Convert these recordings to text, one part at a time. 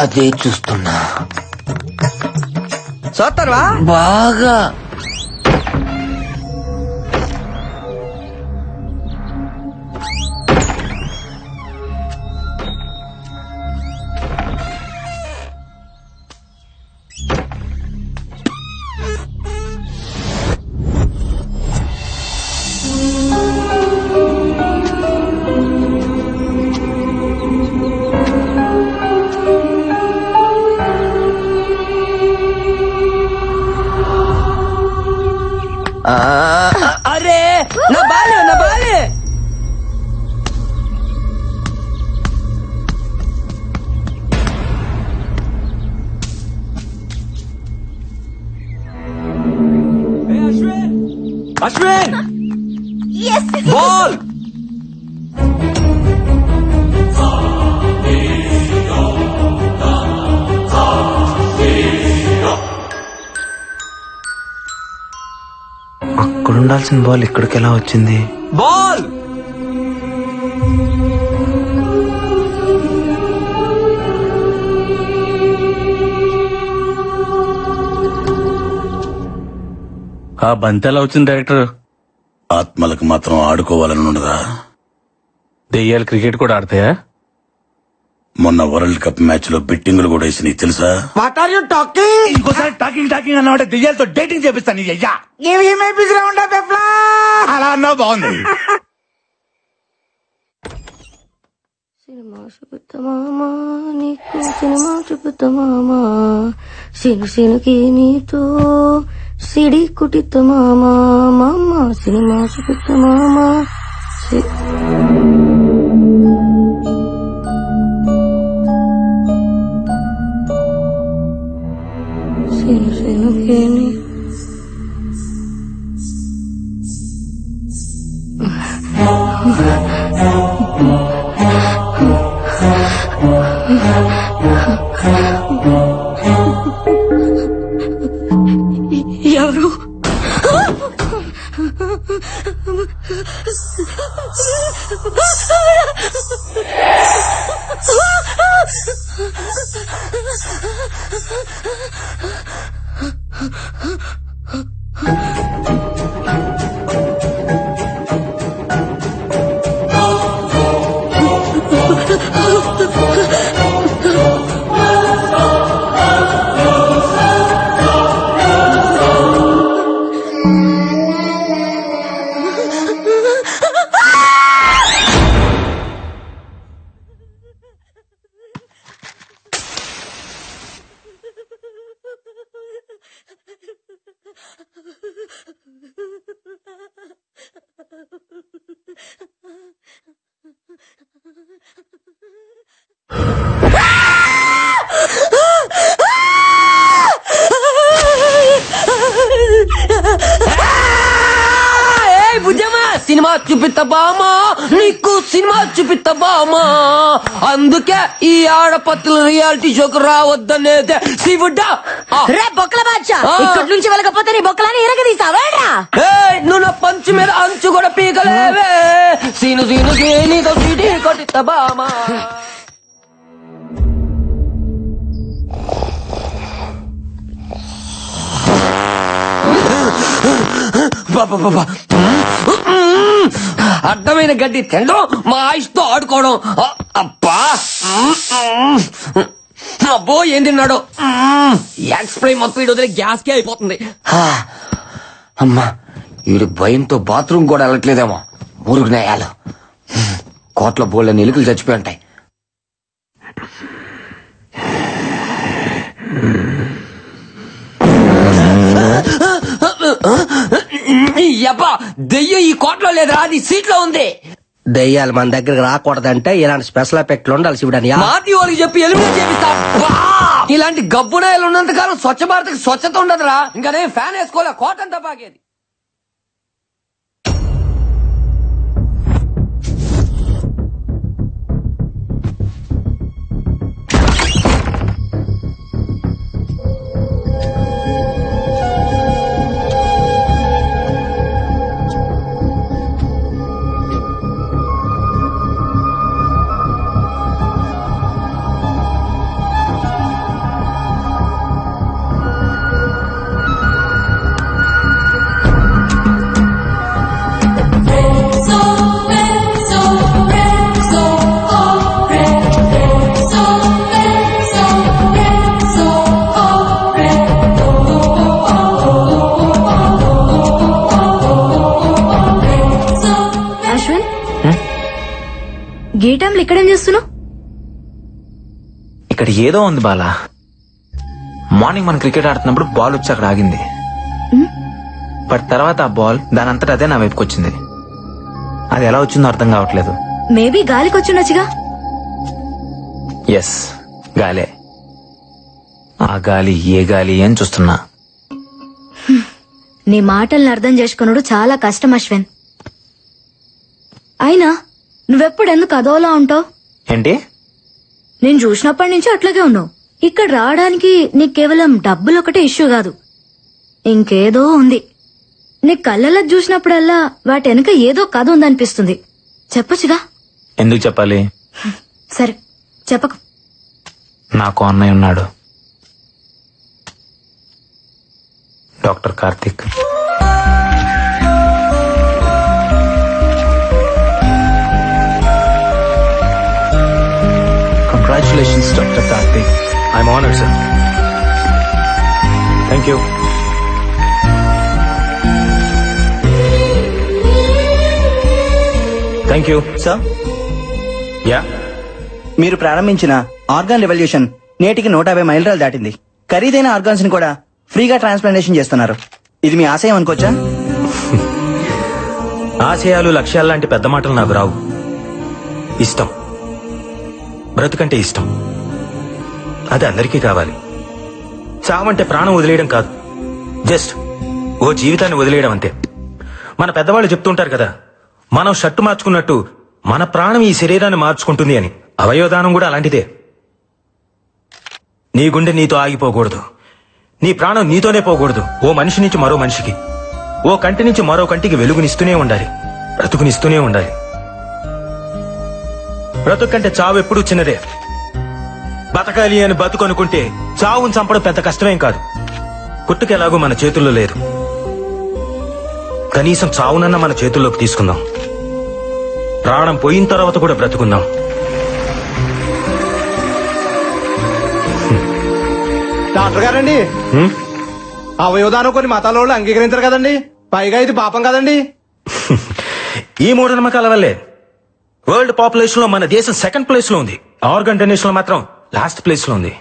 అదే చూస్తున్నా. చూస్తారా బాగా అరే నా బాలే నా బాలే. అశ్విన్ బాల్. అక్కడ ఉండాల్సిన బాల్ ఇక్కడికి ఎలా వచ్చింది? బాల్ ఆ బంతి ఎలా వచ్చింది డైరెక్టర్? ఆత్మలకు మాత్రం ఆడుకోవాలని ఉండదా? దెయ్యాలు క్రికెట్ కూడా ఆడతాయా? మొన్న వరల్డ్ కప్ మ్యాచ్ లో బెట్టింగులు కూడా వేసి నీకు తెలుసా? What are you talking? ఇంకోసారి టాకింగ్ టాకింగ్ అన్నమాట దెయ్యాలతో డేటింగ్ చేపిస్తాను. నీ అయ్యా అలా అన్నావు బాగుంది. సినిమా చూపుతామా నీకు, సినిమా చూపుతామా సిను సినుకి నీతో సిడి కుటితమామా మామ, సినిమా చూపుతామా సిను సినుకి నీ ఎవరు? సినిమా చూపిస్తామా నీకు, సినిమా చూపిస్తామా. అందుకే ఈ ఆడపత్తుల రియాలిటీ షోకు రావద్దనేదే శివుడా. రే బొక్కల బాద్షా, ఇక్కడి నుంచి వెళ్ళకపోతే నీ బొక్కలని ఇరగదీసావేరా? నువ్వు నా పంచు మీద అంచు కూడా పీకలేవే. సీను సీను నీతో సీటీ కొట్టిస్తామా. బాబా అడ్డమైన గడ్డి తినడం, మా ఆయుష్తో ఆడుకోవడం. అబ్బా అబ్బో ఏం తిన్నాడు. ఎక్స్ప్రై మొత్తం వీడు వదిలే గ్యాస్ కే అయిపోతుంది. అమ్మా వీడు భయంతో బాత్రూమ్ కూడా వెళ్ళట్లేదేమో. మురుగు నేయాలు కోట్ల బోళ్ళ ఎలుకలు చచ్చిపోయి ఉంటాయి. దెయ్యం ఈ కోట్లో లేదురా, అది సీట్లో ఉంది. దెయ్యాలు మన దగ్గరకు రాకూడదంటే ఇలాంటి స్పెషల్ ఎఫెక్ట్లు ఉండాలి శివుడని మాటి వాళ్ళకి చెప్పి ఎలిమినేట్ చేపిస్తా. ఇలాంటి గబ్బునాయలు ఉన్నంత కాలం స్వచ్ఛ భారత్ స్వచ్ఛత ఉండదురా. ఇంకా నేను ఫ్యాన్ వేసుకోలే, కోటంతా బాగేది. గీటంలో ఇక్కడేం చేస్తున్నావు? ఇక్కడ ఏదో ఉంది బాలా. మార్నింగ్ మనం క్రికెట్ ఆడుతున్నప్పుడు బాల్ వచ్చి అక్కడ ఆగింది. బట్ తర్వాత ఆ బాల్ దాని అంతటా అదే నా వైపుకి వచ్చింది. అది ఎలా వచ్చిందో అర్థం కావట్లేదు. మేబీ గాలికి వచ్చిండొచ్చుగా. ఎస్, గాలే. ఆ గాలి ఏ గాలి అని చూస్తున్నా. నీ మాటల్ని అర్థం చేసుకున్నాడు చాలా కష్టం అశ్విన్. అయినా నువ్వెప్పుడు ఎందుకు అదోలా ఉంటావు? ఏంటి? నేను చూసినప్పటి నుంచి అట్లాగే ఉన్నావు. ఇక్కడ రావడానికి నీకు కేవలం డబ్బులు ఒకటే ఇష్యూ కాదు, ఇంకేదో ఉంది. నీ కళ్ళల్లో చూసినప్పుడల్లా వాటి వెనక ఏదో కథ ఉందనిపిస్తుంది. చెప్పొచ్చుగా. ఎందుకు చెప్పాలి? సరే చెప్పకు. నాకు అన్నయ్య ఉన్నాడు, doctor Karthik. Congratulations doctor Karthik. I'm honoured sir. Thank you. Thank you. Sir, yeah, మీరు ప్రారంభించిన ఆర్గాన్ రెవల్యూషన్ నేటికి 150 మైలురాలు దాటింది. ఖరీదైన ఆర్గాన్స్ ని కూడా ఫ్రీగా ట్రాన్స్ప్లాంటేషన్ చేస్తున్నారు. ఇది మీ ఆశయం అనుకోవచ్చా? ఆశయాలు లక్ష్యాలు లాంటి పెద్ద మాటలు నాకు రావు. ఇష్టం, బ్రతుకంటే ఇష్టం. అది అందరికీ కావాలి. చావంటే ప్రాణం వదిలేయడం కాదు, జస్ట్ ఓ జీవితాన్ని వదిలేయడం అంతే. మన పెద్దవాళ్ళు చెప్తుంటారు కదా, మనం షర్టు మార్చుకున్నట్టు మన ప్రాణం ఈ శరీరాన్ని మార్చుకుంటుంది అని. అవయవదానం కూడా అలాంటిదే. నీ గుండె నీతో ఆగిపోకూడదు, నీ ప్రాణం నీతోనే పోకూడదు. ఓ మనిషి నుంచి మరో మనిషికి, ఓ కంటి నుంచి మరో కంటికి వెలుగునిస్తూనే ఉండాలి, బ్రతుకునిస్తూనే ఉండాలి. బ్రతుకంటే చావు ఎప్పుడూ చిన్నదే. బతకాలి అని బతుకనుకుంటే చావును చంపడం పెద్ద కష్టమేం కాదు. పుట్టుకెలాగూ మన చేతుల్లో లేదు, కనీసం చావునన్న మన చేతుల్లోకి తీసుకుందాం. ప్రాణం పోయిన తర్వాత కూడా బ్రతుకుందాం. డాక్టర్ గారండి, అవయవదానం కొన్ని మతాల వాళ్ళు అంగీకరించారు కదండి, పైగా ఇది పాపం కదండి. ఈ మూఢనమ్మకాల వల్లే వరల్డ్ పాపులేషన్ లో మన దేశం సెకండ్ ప్లేస్ లో ఉంది. ఆర్గన్ డొనేషన్ లో మాత్రం లాస్ట్ ప్లేస్ లో ఉంది.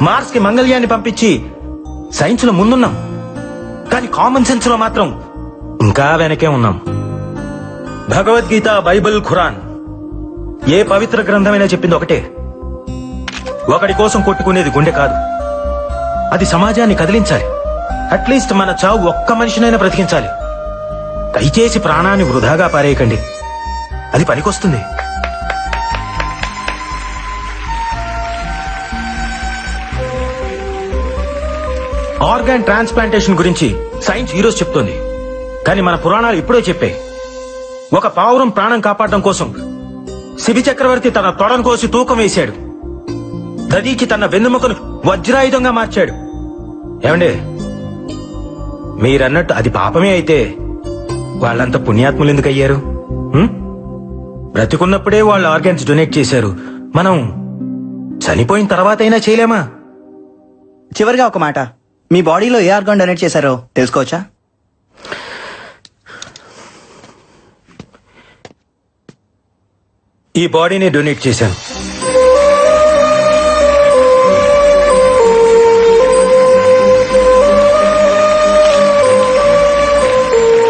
మార్స్ కి మంగళ్యాన్ని పంపించి సైన్స్ లో ముందున్నాం, కానీ కామన్ సెన్స్ లో మాత్రం ఇంకా వెనకే ఉన్నాం. భగవద్గీత, బైబిల్, ఖురాన్, ఏ పవిత్ర గ్రంథమైనా చెప్పింది ఒకటే, ఒకడి కోసం కొట్టుకునేది గుండె కాదు, అది సమాజాన్ని కదిలించాలి. అట్లీస్ట్ మన చావు ఒక్క మనిషినైనా బ్రతికించాలి. దయచేసి ప్రాణాన్ని వృధాగా పారేయకండి, అది పనికొస్తుంది. ఆర్గాన్ ట్రాన్స్ప్లాంటేషన్ గురించి సైన్స్ ఈరోజు చెప్తోంది, కానీ మన పురాణాలు ఇప్పుడే చెప్పాయి. ఒక పావురం ప్రాణం కాపాడడం కోసం శిబి చక్రవర్తి తన తొడను కోసి తూకం వేశాడు. దదీచి తన వెన్నెముకను వజ్రాయుధంగా మార్చాడు. ఏమండి, మీరన్నట్టు అది పాపమే అయితే వాళ్ళంతా పుణ్యాత్ములు ఎందుకు అయ్యారు? బ్రతికున్నప్పుడే వాళ్ళు ఆర్గాన్స్ డొనేట్ చేశారు, మనం చనిపోయిన తర్వాత అయినా చేయలేమా? చివరిగా ఒక మాట, మీ బాడీలో ఏ ఆర్గాన్ డొనేట్ చేశారో తెలుసుకోవచ్చా? ఈ బాడీని డొనేట్ చేశాను.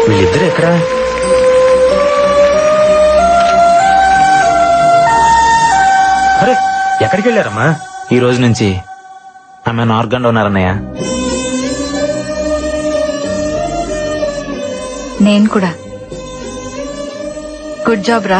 వీళ్ళిద్దరు ఎక్కడా? అరే, ఎక్కడికి వెళ్ళారమ్మా? ఈ రోజు నుంచి ఆమె ఆర్గాన్ డోనర్ అన్నయ్య. నేను కూడా. గుడ్ జాబ్ రా.